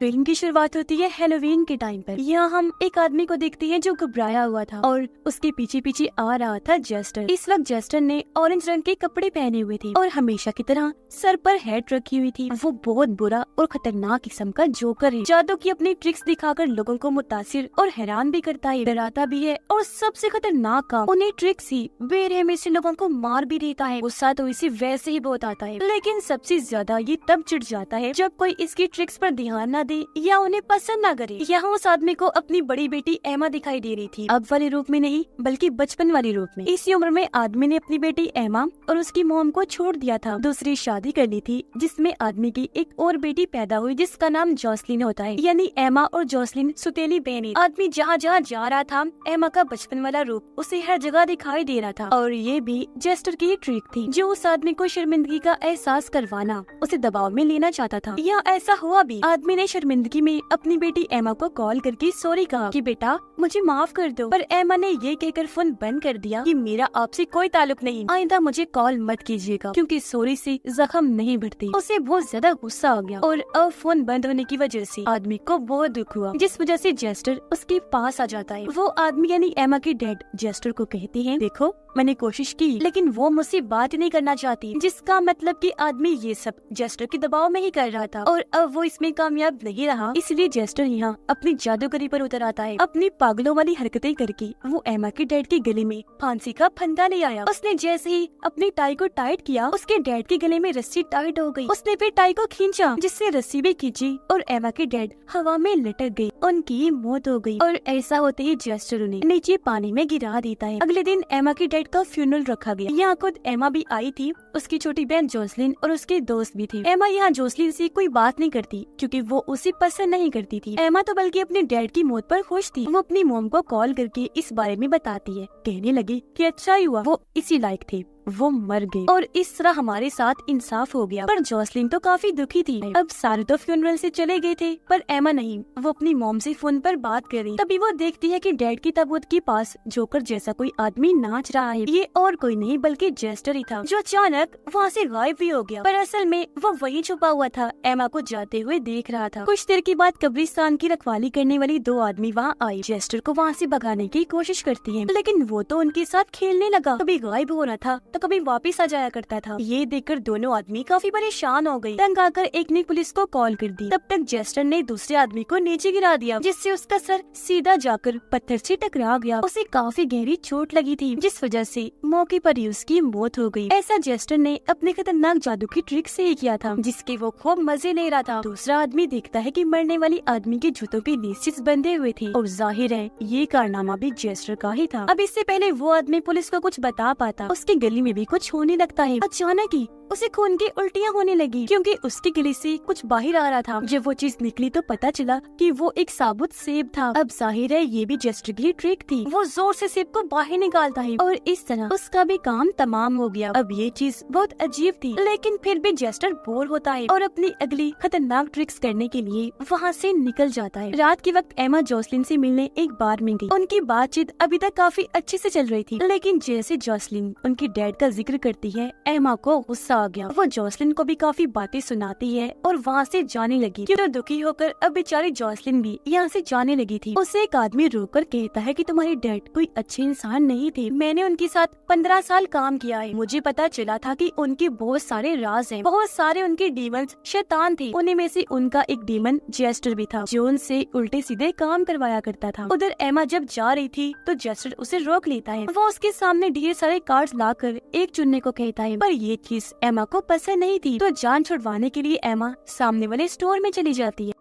Film की शुरुआत होती है हैलोवीन के टाइम पर। यहाँ हम एक आदमी को देखते हैं जो घबराया हुआ था और उसके पीछे पीछे आ रहा था जेस्टर। इस वक्त जेस्टर ने ऑरेंज रंग के कपड़े पहने हुए थे और हमेशा की तरह सर पर हैट रखी हुई थी। वो बहुत बुरा और खतरनाक किस्म का जोकर है। जादू की अपनी ट्रिक्स दिखाकर लोगों को मुतासिर और हैरान भी करता है, डराता भी है और सबसे खतरनाक काम उन्हें ट्रिक्स ही बेरहमी से लोगों को मार भी देता है। गुस्सा तो इसे वैसे ही बहुत आता है, लेकिन सबसे ज्यादा ये तब चिढ़ जाता है जब कोई इसकी ट्रिक्स पर ध्यान न दे या उन्हें पसंद न करे। यहाँ उस आदमी को अपनी बड़ी बेटी एमा दिखाई दे रही थी, अब वाले रूप में नहीं बल्कि बचपन वाले रूप में। इसी उम्र में आदमी ने अपनी बेटी एमा और उसकी मॉम को छोड़ दिया था, दूसरी शादी कर ली थी, जिसमें आदमी की एक और बेटी पैदा हुई जिसका नाम जॉसलिन होता है। यानी एमा और जॉसलिन सुतेली बहन। आदमी जहाँ जहाँ जा रहा था एमा का बचपन वाला रूप उसे हर जगह दिखाई दे रहा था और ये भी जेस्टर की ट्रिक थी जो उस आदमी को शर्मिंदगी का एहसास करवाना, उसे दबाव में लेना चाहता था। या ऐसा हुआ भी। आदमी ने शर्मिंदगी में अपनी बेटी एमा को कॉल करके सॉरी कहा कि बेटा मुझे माफ कर दो, पर एमा ने ये कहकर फोन बंद कर दिया कि मेरा आपसे कोई ताल्लुक नहीं, आइंदा मुझे कॉल मत कीजिएगा क्योंकि सॉरी से जख्म नहीं बढ़ती। उसे बहुत ज्यादा गुस्सा आ गया और अब फोन बंद होने की वजह से आदमी को बहुत दुख हुआ, जिस वजह से जेस्टर उसके पास आ जाता है। वो आदमी यानी एमा के डैड जेस्टर को कहते हैं, देखो मैंने कोशिश की लेकिन वो मुझसे बात नहीं करना चाहती, जिसका मतलब कि आदमी ये सब जेस्टर के दबाव में ही कर रहा था और अब वो इसमें कामयाब नहीं रहा। इसलिए जेस्टर यहाँ अपनी जादूगरी पर उतर आता है। अपनी पागलों वाली हरकतें करके वो एमा के डैड के गले में फांसी का फंदा ले आया। उसने जैसे ही अपनी टाई को टाइट किया उसके डैड के गले में रस्सी टाइट हो गई। उसने फिर टाई को खींचा जिससे रस्सी भी खींची और एमा के डैड हवा में लटक गई, उनकी मौत हो गई। और ऐसा होते ही जेस्टर उन्हें नीचे पानी में गिरा देता है। अगले दिन एमा के डैड का फ्यूनरल रखा गया। यहाँ खुद एमा भी आई थी, उसकी छोटी बहन जोसलिन और उसके दोस्त भी थे। एमा यहाँ जोसलिन से कोई बात नहीं करती क्योंकि वो उसे पसंद नहीं करती थी। एमा तो बल्कि अपने डैड की मौत पर खुश थी। वो अपनी मॉम को कॉल करके इस बारे में बताती है, कहने लगी कि अच्छा ही हुआ वो इसी लायक थे, वो मर गए और इस तरह हमारे साथ इंसाफ हो गया। पर जोसलिन तो काफी दुखी थी। अब सारे तो फ्यूनरल से चले गए थे पर एमा नहीं, वो अपनी मॉम से फोन पर बात कर रही। तभी वो देखती है कि डैड की ताबूत के पास जोकर जैसा कोई आदमी नाच रहा है। ये और कोई नहीं बल्कि जेस्टर ही था जो अचानक वहाँ से गायब भी हो गया। पर असल में वो वही छुपा हुआ था, एमा को जाते हुए देख रहा था। कुछ देर के बाद कब्रिस्तान की रखवाली करने वाली दो आदमी वहाँ आए। जेस्टर को वहाँ से भगाने की कोशिश करती है लेकिन वो तो उनके साथ खेलने लगा, कभी गायब हो रहा था तो कभी वापिस आ जाया करता था। ये देखकर दोनों आदमी काफी परेशान हो गए। तंग आकर एक ने पुलिस को कॉल कर दी। तब तक जेस्टर ने दूसरे आदमी को नीचे गिरा दिया जिससे उसका सर सीधा जाकर पत्थर से टकरा गया। उसे काफी गहरी चोट लगी थी जिस वजह से मौके पर ही उसकी मौत हो गई। ऐसा जेस्टर ने अपने खतरनाक जादू की ट्रिक से ही किया था जिसके वो खूब मजे ले रहा था। दूसरा आदमी देखता है कि मरने वाली आदमी के जूतों के नीचे बंधे हुए थे और जाहिर है ये कारनामा भी जेस्टर का ही था। अब इससे पहले वो आदमी पुलिस को कुछ बता पाता उसके गले में भी कुछ होने लगता है। अचानक ही उसे खून की उल्टियाँ होने लगी क्योंकि उसके गले से कुछ बाहर आ रहा था। जब वो चीज निकली तो पता चला कि वो एक साबुत सेब था। अब जाहिर है ये भी जेस्टर की ट्रिक थी। वो जोर से सेब को बाहर निकालता है और इस तरह उसका भी काम तमाम हो गया। अब ये चीज बहुत अजीब थी लेकिन फिर भी जेस्टर बोर होता है और अपनी अगली खतरनाक ट्रिक्स करने के लिए वहाँ से निकल जाता है। रात के वक्त एमा जोसलिन से मिलने एक बार में गई। उनकी बातचीत अभी तक काफी अच्छे से चल रही थी लेकिन जैसे जोसलिन उनके डैड का जिक्र करती है एमा को गुस्सा आ गया। वो जोसलिन को भी काफी बातें सुनाती है और वहाँ से जाने लगी। तो दुखी होकर अब बेचारी जोसलिन भी यहाँ से जाने लगी थी। उसे एक आदमी रोककर कहता है कि तुम्हारे डैड कोई अच्छे इंसान नहीं थे, मैंने उनके साथ 15 साल काम किया है, मुझे पता चला था कि उनके बहुत सारे राज हैं, बहुत सारे उनके डीमंस शैतान थे। उन्हीं में से उनका एक डीमन जेस्टर भी था जो उनसे उल्टे सीधे काम करवाया करता था। उधर एमा जब जा रही थी तो जेस्टर उसे रोक लेता है। वो उसके सामने ढेर सारे कार्ड्स लाकर एक चुनने को कहता है पर ये चीज एमा को पसंद नहीं थी तो जान छुड़वाने के लिए एमा सामने वाले स्टोर में चली जाती है।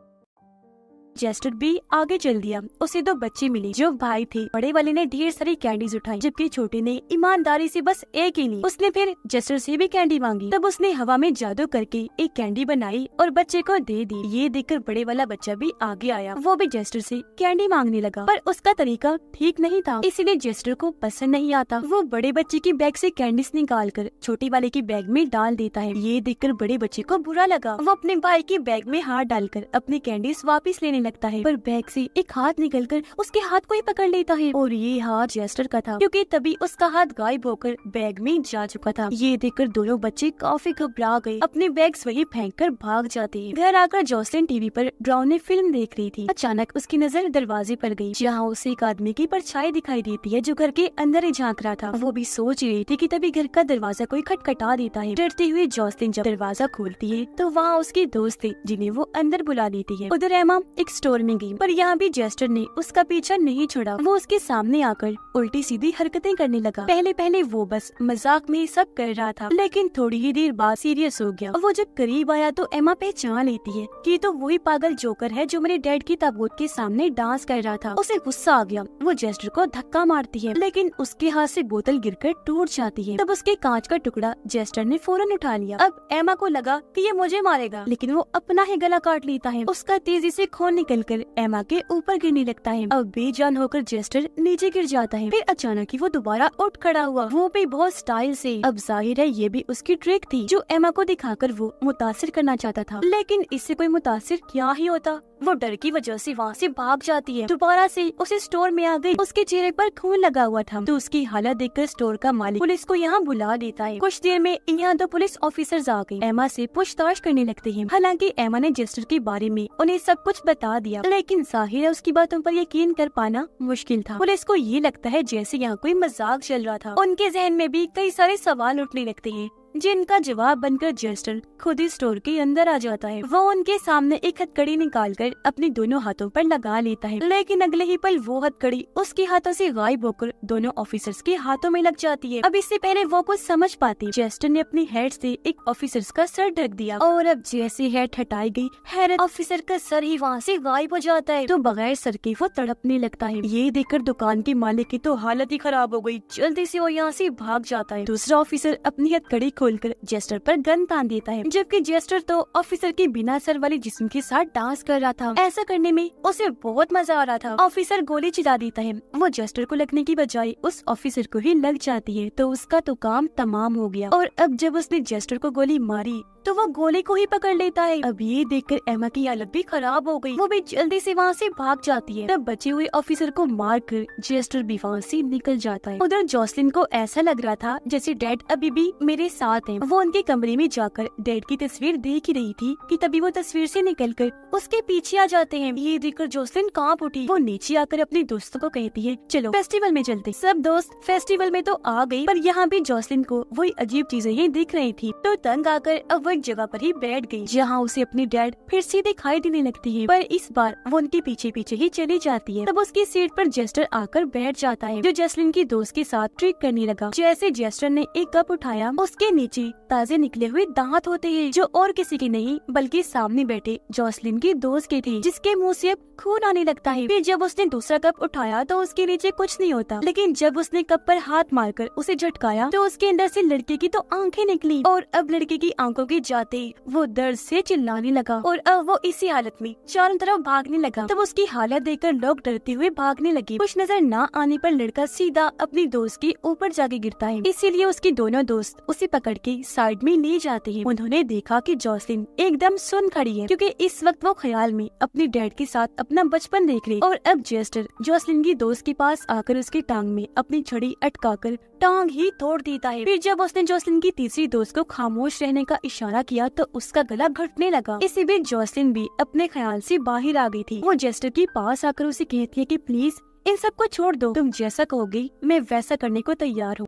जेस्टर भी आगे चल दिया। उसे दो बच्चे मिले जो भाई थे। बड़े वाले ने ढेर सारी कैंडीज उठाई जबकि छोटे ने ईमानदारी से बस एक ही ली। उसने फिर जेस्टर से भी कैंडी मांगी। तब उसने हवा में जादू करके एक कैंडी बनाई और बच्चे को दे दी। ये देखकर बड़े वाला बच्चा भी आगे आया। वो भी जेस्टर से कैंडी मांगने लगा पर उसका तरीका ठीक नहीं था इसीलिए जेस्टर को पसंद नहीं आता। वो बड़े बच्चे की बैग से कैंडीज निकाल कर छोटे वाले की बैग में डाल देता है। ये देखकर बड़े बच्चे को बुरा लगा। वो अपने भाई की बैग में हाथ डालकर अपनी कैंडीज वापिस लेने लगता है, पर बैग से एक हाथ निकलकर उसके हाथ को ही पकड़ लेता है और ये हाथ जेस्टर का था, क्योंकि तभी उसका हाथ गायब होकर बैग में जा चुका था। ये देखकर दोनों बच्चे काफी घबरा गए, अपने बैग्स वही फेंककर भाग जाते हैं। घर आकर जॉसलिन टीवी पर डरावनी फिल्म देख रही थी। अचानक उसकी नजर दरवाजे पर गई, जहाँ उसे एक आदमी की परछाई दिखाई देती है जो घर के अंदर ही झांक रहा था। वो भी सोच रही थी कि तभी घर का दरवाजा कोई खटखटा देता है। डरते हुए जॉसलिन जब दरवाजा खोलती है तो वहाँ उसके दोस्त थे जिन्हें वो अंदर बुला लेती है। उधर एमा एक स्टोर में गई, पर यहाँ भी जेस्टर ने उसका पीछा नहीं छोड़ा। वो उसके सामने आकर उल्टी सीधी हरकतें करने लगा। पहले पहले वो बस मजाक में सब कर रहा था, लेकिन थोड़ी ही देर बाद सीरियस हो गया। वो जब करीब आया तो एमा पहचान लेती है कि तो वही पागल जोकर है जो मेरे डैड की ताबूत के सामने डांस कर रहा था। उसे गुस्सा आ गया, वो जेस्टर को धक्का मारती है, लेकिन उसके हाथ से बोतल गिरकर टूट जाती है। तब उसके कांच का टुकड़ा जेस्टर ने फौरन उठा लिया। अब एमा को लगा कि ये मुझे मारेगा, लेकिन वो अपना ही गला काट लेता है। उसका तेजी से खून निकलकर एमा के ऊपर गिरने लगता है। अब बेजान होकर जेस्टर नीचे गिर जाता है। फिर अचानक ही वो दोबारा उठ खड़ा हुआ, वो भी बहुत स्टाइल से। अब जाहिर है ये भी उसकी ट्रिक थी जो एमा को दिखाकर वो मुतासिर करना चाहता था, लेकिन इससे कोई मुतासिर क्या ही होता। वो डर की वजह से वहाँ से भाग जाती है। दोबारा से उसे स्टोर में आ गई। उसके चेहरे पर खून लगा हुआ था, तो उसकी हालत देखकर स्टोर का मालिक पुलिस को यहाँ बुला देता है। कुछ देर में यहाँ 2 पुलिस ऑफिसर्स आ गए, एमा से पूछताछ करने लगते हैं। हालांकि एमा ने जेस्टर के बारे में उन्हें सब कुछ बता दिया, लेकिन जाहिर है उसकी बातों पर यकीन कर पाना मुश्किल था। पुलिस को ये लगता है जैसे यहाँ कोई मजाक चल रहा था। उनके जहन में भी कई सारे सवाल उठने लगते हैं, जिनका जवाब बनकर जेस्टर खुद ही स्टोर के अंदर आ जाता है। वो उनके सामने एक हथकड़ी निकालकर अपने दोनों हाथों पर लगा लेता है, लेकिन अगले ही पल वो हथकड़ी उसके हाथों से गायब होकर दोनों ऑफिसर्स के हाथों में लग जाती है। अब इससे पहले वो कुछ समझ पाती, जेस्टर ने अपनी हेड से एक ऑफिसर्स का सर ढक दिया और अब जैसे हेड हटाई गई, हैरत ऑफिसर का सर ही वहाँ से गायब हो जाता है। तो बगैर सर के वो तड़पने लगता है। ये देखकर दुकान के मालिक की तो हालत ही खराब हो गई। जल्दी से वो यहाँ से भाग जाता है। दूसरा ऑफिसर अपनी हथकड़ी खोलकर जेस्टर पर गन तान देता है, जबकि जेस्टर तो ऑफिसर के बिना सर वाले जिस्म के साथ डांस कर रहा था। ऐसा करने में उसे बहुत मजा आ रहा था। ऑफिसर गोली चला देता है, वो जेस्टर को लगने की बजाय उस ऑफिसर को ही लग जाती है, तो उसका तो काम तमाम हो गया। और अब जब उसने जेस्टर को गोली मारी तो वो गोली को ही पकड़ लेता है। अब ये देखकर एमा की हालत भी खराब हो गई, वो भी जल्दी से वहाँ से भाग जाती है। तब बचे हुए ऑफिसर को मारकर जेस्टर भी वहाँ से निकल जाता है। उधर जॉसलिन को ऐसा लग रहा था जैसे डैड अभी भी मेरे साथ हैं। वो उनके कमरे में जाकर डैड की तस्वीर देख ही रही थी कि तभी वो तस्वीर से निकलकर उसके पीछे आ जाते हैं। ये देखकर जॉसलिन कांप उठी। वो नीचे आकर अपने दोस्तों को कहती है, चलो फेस्टिवल में चलते। सब दोस्त फेस्टिवल में तो आ गई, पर यहाँ भी जॉसलिन को वही अजीब चीजें ही दिख रही थी, तो तंग आकर अब वो एक जगह पर ही बैठ गई, जहाँ उसे अपनी डैड फिर से दिखाई देने लगती है, पर इस बार वो उनके पीछे पीछे ही चली जाती है। तब उसकी सीट पर जेस्टर आकर बैठ जाता है, जो जॉसलिन की दोस्त के साथ ट्रिक करने लगा। जैसे जेस्टर ने एक कप उठाया, उसके नीचे ताजे निकले हुए दांत होते हैं, जो और किसी के नहीं बल्कि सामने बैठे जॉसलिन की दोस्त के थे, जिसके मुंह से अब खून आने लगता है। फिर जब उसने दूसरा कप उठाया तो उसके नीचे कुछ नहीं होता, लेकिन जब उसने कप पर हाथ मारकर उसे झटकाया तो उसके अंदर से लड़के की तो आंखें निकली, और अब लड़के की आंखों के जाते वो दर्द से चिल्लाने लगा, और अब वो इसी हालत में चारों तरफ भागने लगा। तब उसकी हालत देखकर लोग डरते हुए भागने लगे। कुछ नजर न आने पर लड़का सीधा अपनी दोस्त के ऊपर जाके गिरता है, इसीलिए उसके दोनों दोस्त उसे पकड़ के साइड में ले जाते हैं। उन्होंने देखा कि जॉसलिन एकदम सुन खड़ी है, क्योंकि इस वक्त वो ख्याल में अपने डैड के साथ अपना बचपन देख रही। और अब जेस्टर जॉसलिन की दोस्त के पास आकर उसकी टांग में अपनी छड़ी अटकाकर टांग ही तोड़ देता है। फिर जब उसने जॉसलिन की तीसरी दोस्त को खामोश रहने का इशारा किया तो उसका गला घुटने लगा। इसी बीच जॉसलिन भी अपने ख्याल से बाहर आ गई थी। वो जेस्टर के पास आकर उसे कहती है कि प्लीज इन सबको छोड़ दो, तुम जैसा कहोगी मैं वैसा करने को तैयार हूँ।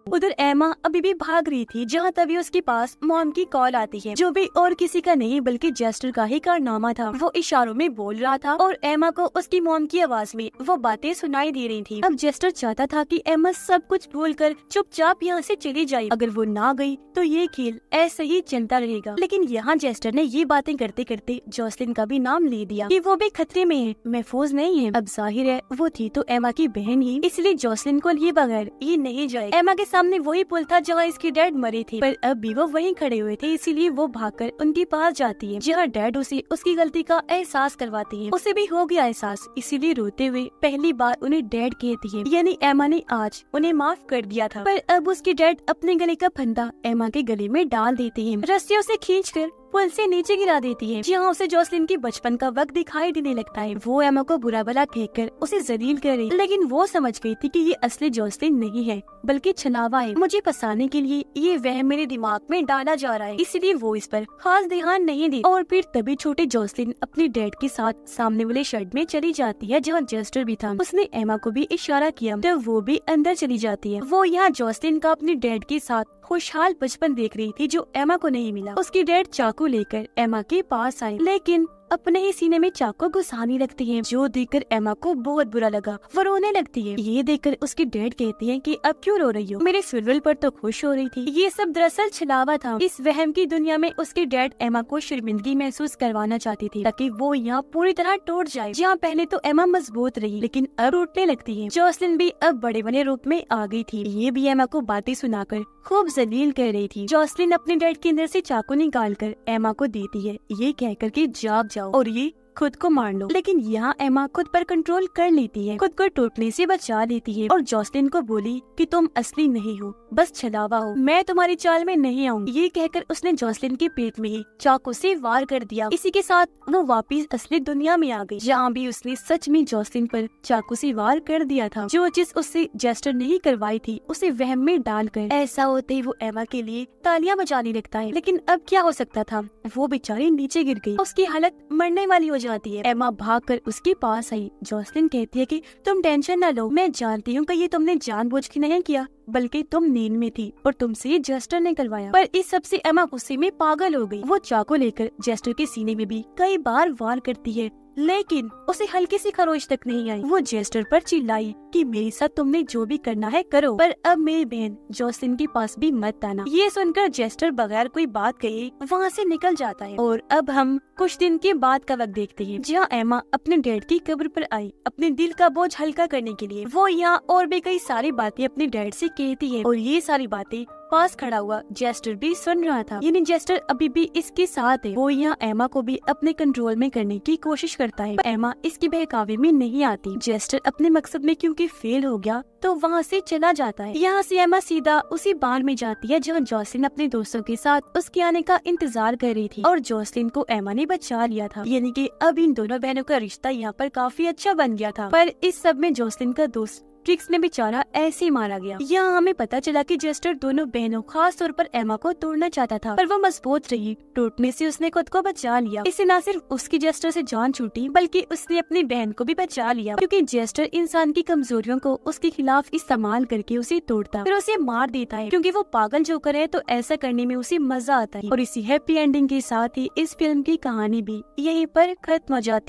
उधर एमा अभी भी भाग रही थी, जहाँ तभी उसके पास मॉम की कॉल आती है, जो भी और किसी का नहीं बल्कि जेस्टर का ही कारनामा था। वो इशारों में बोल रहा था और एमा को उसकी मॉम की आवाज में वो बातें सुनाई दे रही थी। अब जेस्टर चाहता था कि एमा सब कुछ भूलकर चुपचाप यहाँ से चली जाए। अगर वो ना गई तो ये खेल ऐसे ही चलता रहेगा, लेकिन यहाँ जेस्टर ने ये बातें करते करते जॉसलिन का भी नाम ले दिया कि वो भी खतरे में है, महफूज नहीं है। अब जाहिर है वो थी तो एमा की बहन ही, इसलिए जॉसलिन को लिए बगैर ये नहीं जाए। एमा के सामने वही पुल था जहाँ इसके डैड मरे थे, पर अब भी वो वहीं खड़े हुए थे, इसीलिए वो भागकर उनके पास जाती है, जहाँ डैड उसे उसकी गलती का एहसास करवाते हैं। उसे भी हो गया एहसास, इसीलिए रोते हुए पहली बार उन्हें डैड कहती है, यानी एमा ने आज उन्हें माफ कर दिया था। पर अब उसके डैड अपने गले का फंदा एमा के गले में डाल देते हैं, रस्सियों से खींचकर पुल से नीचे गिरा देती है, जहाँ उसे जॉसलिन की बचपन का वक्त दिखाई देने लगता है। वो एमा को बुरा भला कहकर उसे जलील कर रही, लेकिन वो समझ गई थी कि ये असली जॉसलिन नहीं है बल्कि छलावा है। मुझे फंसाने के लिए ये वह मेरे दिमाग में डाला जा रहा है, इसलिए वो इस पर खास ध्यान नहीं दी। और फिर तभी छोटी जॉसलिन अपनी डैड के साथ सामने वाले शेड में चली जाती है, जहाँ जेस्टर भी था। उसने एमा को भी इशारा किया तो वो भी अंदर चली जाती है। वो यहाँ जॉसलिन का अपने डैड के साथ खुशहाल बचपन देख रही थी, जो एमा को नहीं मिला। उसकी डैड चाकू लेकर एमा के पास आए, लेकिन अपने ही सीने में चाकू घुसाने लगती है, जो देखकर एमा को बहुत बुरा लगा। वो रोने लगती है। ये देखकर उसकी डैड कहती है कि अब क्यों रो रही हो, मेरे फेयरवेल पर तो खुश हो रही थी। ये सब दरअसल छलावा था। इस वहम की दुनिया में उसके डैड एमा को शर्मिंदगी महसूस करवाना चाहती थी, ताकि वो यहाँ पूरी तरह टूट जाए। जहाँ पहले तो एमा मजबूत रही, लेकिन अब टूटने लगती है। जॉसलिन भी अब बड़े बड़े रूप में आ गई थी। ये भी एमा को बातें सुनाकर खूब जलील कर रही थी। जॉसलिन अपने डैड के अंदर से चाकू निकाल कर एमा को देती है, ये कहकर के जाग जाओ और ये खुद को मार लो। लेकिन यहाँ एमा खुद पर कंट्रोल कर लेती है, खुद को टूटने से बचा लेती है और जॉसलिन को बोली कि तुम असली नहीं हो, बस छलावा हो, मैं तुम्हारी चाल में नहीं आऊंगी। ये कहकर उसने जॉसलिन के पेट में ही चाकू से वार कर दिया। इसी के साथ वो वापस असली दुनिया में आ गई, जहाँ भी उसने सच में जॉसलिन पर चाकू से वार कर दिया था। जो चीज उससे जेस्टर नहीं करवाई थी, उसे वहम में डालकर। ऐसा होते ही वो एमा के लिए तालियां बजाने लगता है। लेकिन अब क्या हो सकता था, वो बेचारी नीचे गिर गई, उसकी हालत मरने वाली हो जाती है। एमा भागकर उसके पास आई। जॉसलिन कहती है कि तुम टेंशन न लो, मैं जानती हूँ कि ये तुमने जानबूझ के नहीं किया, बल्कि तुम नींद में थी और तुमसे ये जेस्टर ने करवाया। पर इस सब से एमा गुस्से में पागल हो गई। वो चाकू लेकर जेस्टर के सीने में भी कई बार वार करती है, लेकिन उसे हल्की सी खरोच तक नहीं आई। वो जेस्टर पर चिल्लाई कि मेरे साथ तुमने जो भी करना है करो, पर अब मेरी बहन जॉसलिन के पास भी मत आना। ये सुनकर जेस्टर बगैर कोई बात कहे वहाँ से निकल जाता है। और अब हम कुछ दिन के बाद का वक्त देखते हैं, जहाँ एमा अपने डैड की कब्र पर आई अपने दिल का बोझ हल्का करने के लिए। वो यहाँ और भी कई सारी बातें अपने डैड से कहती है, और ये सारी बातें पास खड़ा हुआ जेस्टर भी सुन रहा था। यानी जेस्टर अभी भी इसके साथ है। वो यहाँ एमा को भी अपने कंट्रोल में करने की कोशिश करता है, पर एमा इसके बहकावे में नहीं आती। जेस्टर अपने मकसद में क्योंकि फेल हो गया, तो वहाँ से चला जाता है। यहाँ से एमा सीधा उसी बार में जाती है, जहाँ जॉसलिन अपने दोस्तों के साथ उसके आने का इंतजार कर रही थी, और जॉसलिन को एमा ने बचा लिया था। यानी कि अब इन दोनों बहनों का रिश्ता यहाँ पर काफी अच्छा बन गया था। पर इस सब में जॉसलिन का दोस्त ट्रिक्स ने बेचारा ऐसे ही मारा गया। यहाँ हमें पता चला कि जेस्टर दोनों बहनों, खास तौर पर एमा को तोड़ना चाहता था, पर वो मजबूत रही। टूटने से उसने खुद को बचा लिया। इससे न सिर्फ उसकी जेस्टर से जान छूटी, बल्कि उसने अपनी बहन को भी बचा लिया, क्योंकि जेस्टर इंसान की कमजोरियों को उसके खिलाफ इस्तेमाल करके उसे तोड़ता, फिर उसे मार देता है। क्योंकि वो पागल जोकर है, तो ऐसा करने में उसे मजा आता है। और इसी हैप्पी एंडिंग के साथ ही इस फिल्म की कहानी भी यहीं पर खत्म हो जाती है।